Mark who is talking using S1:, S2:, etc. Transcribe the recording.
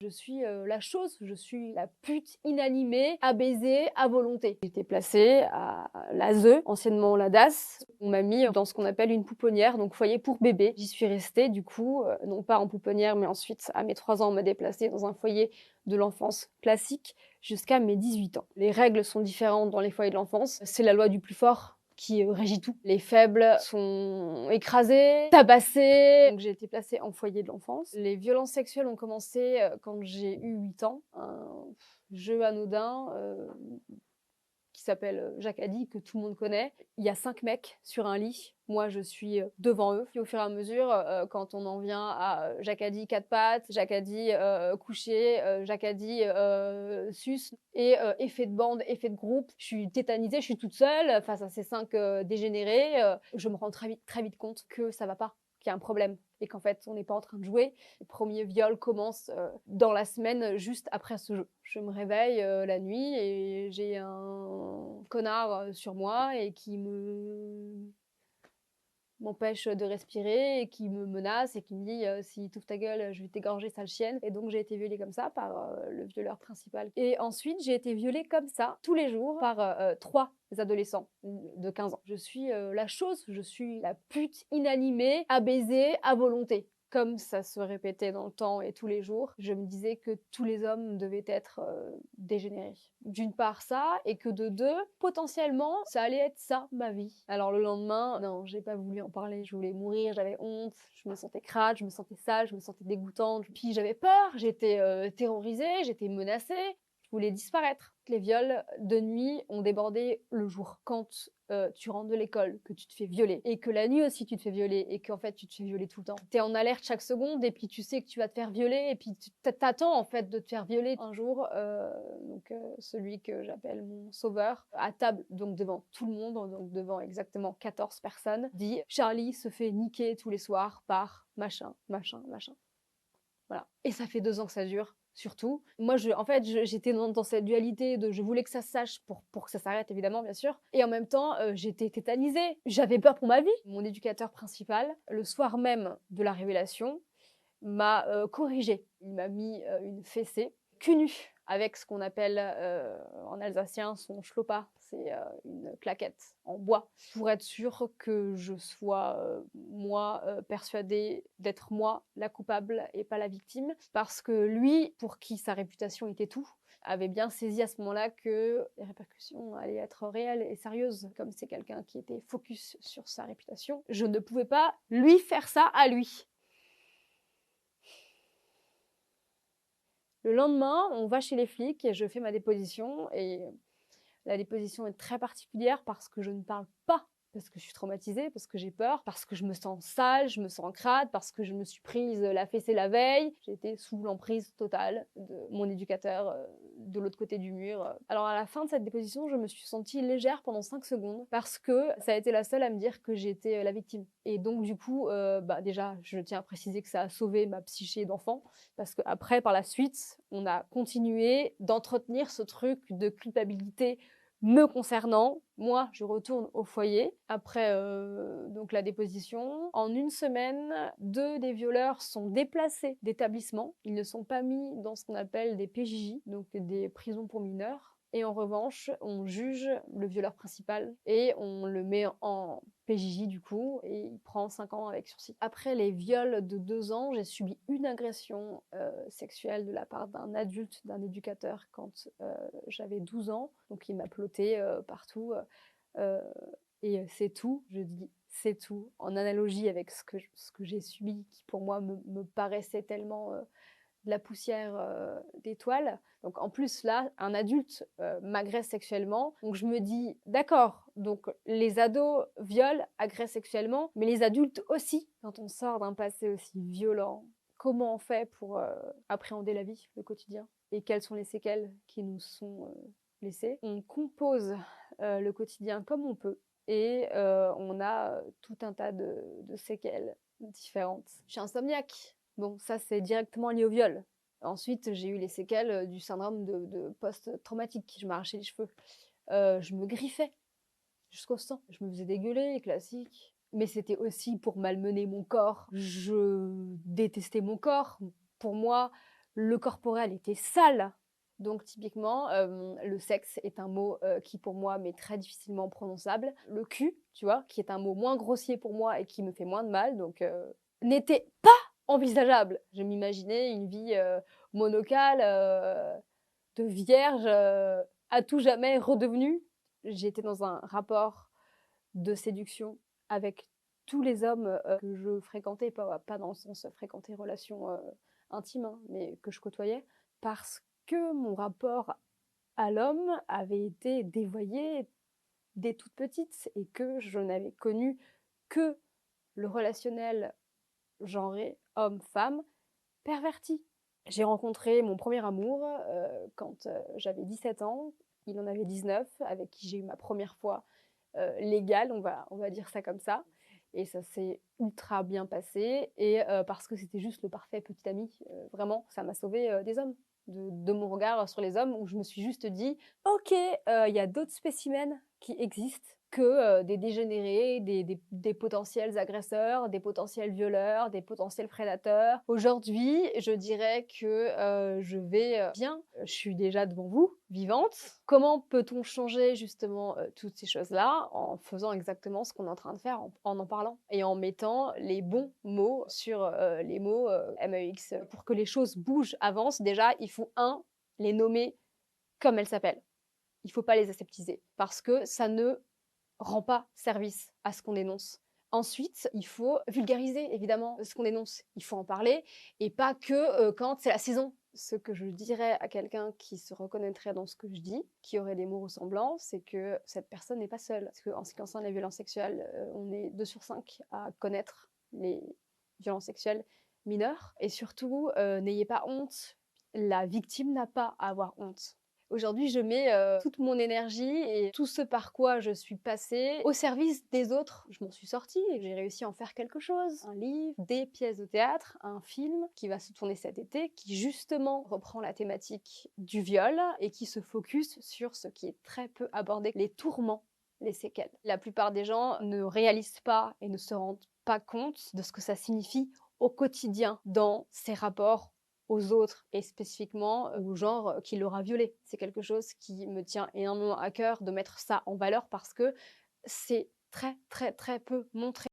S1: Je suis la chose, je suis la pute inanimée à baiser à volonté. J'ai été placée à l'ASE, anciennement la DAS. On m'a mis dans ce qu'on appelle une pouponnière, donc foyer pour bébé. J'y suis restée du coup, non pas en pouponnière, mais ensuite à mes 3 ans, on m'a déplacée dans un foyer de l'enfance classique jusqu'à mes 18 ans. Les règles sont différentes dans les foyers de l'enfance. C'est la loi du plus fort qui régit tout. Les faibles sont écrasés, tabassés. Donc j'ai été placée en foyer de l'enfance. Les violences sexuelles ont commencé quand j'ai eu 8 ans. Un jeu anodin qui s'appelle Jacadi, que tout le monde connaît. Il y a 5 mecs sur un lit. Moi, je suis devant eux. Puis au fur et à mesure, quand on en vient à Jacadi 4 pattes, Jacadi couché, Jacadi sus, et effet de bande, effet de groupe, je suis tétanisée, je suis toute seule face à ces 5 dégénérés. Je me rends très vite compte que ça va pas, qu'il y a un problème et qu'en fait, on n'est pas en train de jouer. Les premiers viols commencent dans la semaine juste après ce jeu. Je me réveille la nuit et j'ai un connard sur moi et qui m'empêche de respirer et qui me menace et qui me dit si tu ouvres ta gueule, je vais t'égorger, sale chienne. Et donc j'ai été violée comme ça par le violeur principal. Et ensuite j'ai été violée comme ça tous les jours par 3 adolescents de 15 ans. Je suis la chose, je suis la pute inanimée à baiser à volonté. Comme ça se répétait dans le temps et tous les jours, je me disais que tous les hommes devaient être dégénérés. D'une part ça, et que de deux, potentiellement, ça allait être ça, ma vie. Alors le lendemain, non, j'ai pas voulu en parler, je voulais mourir, j'avais honte, je me sentais crade, je me sentais sale, je me sentais dégoûtante. Puis j'avais peur, j'étais terrorisée, j'étais menacée. Je voulais disparaître. Les viols de nuit ont débordé le jour. Quand tu rentres de l'école, que tu te fais violer, et que la nuit aussi tu te fais violer, et qu'en fait tu te fais violer tout le temps. T'es en alerte chaque seconde, et puis tu sais que tu vas te faire violer, et puis tu t'attends en fait de te faire violer. Un jour, celui que j'appelle mon sauveur, à table, donc devant tout le monde, donc devant exactement 14 personnes, dit « Charlie se fait niquer tous les soirs par machin, machin, machin ». Voilà. Et ça fait 2 ans que ça dure, surtout. Moi, j'étais dans cette dualité de je voulais que ça se sache pour que ça s'arrête, évidemment, bien sûr. Et en même temps, j'étais tétanisée. J'avais peur pour ma vie. Mon éducateur principal, le soir même de la révélation, m'a corrigée. Il m'a mis une fessée, cul nu, avec ce qu'on appelle en alsacien son schlopa. C'est une claquette en bois, pour être sûre que je sois, moi, persuadée d'être moi la coupable et pas la victime. Parce que lui, pour qui sa réputation était tout, avait bien saisi à ce moment-là que les répercussions allaient être réelles et sérieuses. Comme c'est quelqu'un qui était focus sur sa réputation, je ne pouvais pas lui faire ça à lui. Le lendemain, on va chez les flics et je fais ma déposition. Et la déposition est très particulière parce que je ne parle pas, parce que je suis traumatisée, parce que j'ai peur, parce que je me sens sale, je me sens crade, parce que je me suis prise la fessée la veille. J'ai été sous l'emprise totale de mon éducateur de l'autre côté du mur. Alors à la fin de cette déposition, je me suis sentie légère pendant 5 secondes parce que ça a été la seule à me dire que j'étais la victime. Et donc du coup, déjà, je tiens à préciser que ça a sauvé ma psyché d'enfant parce qu'après, par la suite, on a continué d'entretenir ce truc de culpabilité me concernant. Moi, je retourne au foyer après donc la déposition. En une semaine, 2 des violeurs sont déplacés d'établissement. Ils ne sont pas mis dans ce qu'on appelle des PJJ, donc des prisons pour mineurs. Et en revanche, on juge le violeur principal et on le met en PJJ du coup, et il prend 5 ans avec sursis. Après les viols de 2 ans, j'ai subi une agression sexuelle de la part d'un adulte, d'un éducateur, quand j'avais 12 ans. Donc il m'a ploté partout. Et c'est tout, je dis c'est tout, en analogie avec ce que j'ai subi, qui pour moi me paraissait tellement de la poussière d'étoiles. Donc en plus là, un adulte m'agresse sexuellement. Donc je me dis, d'accord, donc les ados violent, agressent sexuellement, mais les adultes aussi. Quand on sort d'un passé aussi violent, comment on fait pour appréhender la vie, le quotidien? Et quelles sont les séquelles qui nous sont laissées? On compose le quotidien comme on peut. Et on a tout un tas de séquelles différentes. Je suis insomniaque. Bon, ça, c'est directement lié au viol. Ensuite, j'ai eu les séquelles du syndrome de post-traumatique. Je m'arrachais les cheveux. Je me griffais jusqu'au sang. Je me faisais dégueuler, classique. Mais c'était aussi pour malmener mon corps. Je détestais mon corps. Pour moi, Le corporel était sale. Donc typiquement, le sexe est un mot, qui pour moi m'est très difficilement prononçable. Le cul, tu vois, qui est un mot moins grossier pour moi et qui me fait moins de mal, donc n'était pas envisageable. Je m'imaginais une vie, monocale, de vierge, à tout jamais redevenue. J'étais dans un rapport de séduction avec tous les hommes, que je fréquentais, pas dans le sens fréquenter relation, intime, hein, mais que je côtoyais, parce que mon rapport à l'homme avait été dévoyé dès toute petite et que je n'avais connu que le relationnel genré homme-femme perverti. J'ai rencontré mon premier amour, quand, j'avais 17 ans. Il en avait 19, avec qui j'ai eu ma première fois, légale, on va dire ça comme ça. Et ça s'est ultra bien passé et parce que c'était juste le parfait petit ami, vraiment, ça m'a sauvée, des hommes, de mon regard sur les hommes où je me suis juste dit: «OK, il y a d'autres spécimens qui existent que, des dégénérés, des potentiels agresseurs, des potentiels violeurs, des potentiels prédateurs». Aujourd'hui, je dirais que, je vais, bien. Je suis déjà devant vous, vivante. Comment peut-on changer justement, toutes ces choses-là? En faisant exactement ce qu'on est en train de faire, en parlant et en mettant les bons mots sur, les mots, MEX. Pour que les choses bougent, avancent, déjà, il faut les nommer comme elles s'appellent. Il faut pas les aseptiser parce que ça ne rend pas service à ce qu'on dénonce. Ensuite, il faut vulgariser évidemment ce qu'on dénonce. Il faut en parler et pas que quand c'est la saison. Ce que je dirais à quelqu'un qui se reconnaîtrait dans ce que je dis, qui aurait des mots ressemblants, c'est que cette personne n'est pas seule. Parce qu'en ce qui concerne les violences sexuelles, on est 2 sur 5 à connaître les violences sexuelles mineures. Et surtout, n'ayez pas honte. La victime n'a pas à avoir honte. Aujourd'hui, je mets toute mon énergie et tout ce par quoi je suis passée au service des autres. Je m'en suis sortie et j'ai réussi à en faire quelque chose. Un livre, des pièces de théâtre, un film qui va se tourner cet été, qui justement reprend la thématique du viol et qui se focus sur ce qui est très peu abordé, les tourments, les séquelles. La plupart des gens ne réalisent pas et ne se rendent pas compte de ce que ça signifie au quotidien dans ces rapports aux autres et spécifiquement au genre qui l'aura violé. C'est quelque chose qui me tient énormément à cœur de mettre ça en valeur parce que c'est très très très peu montré.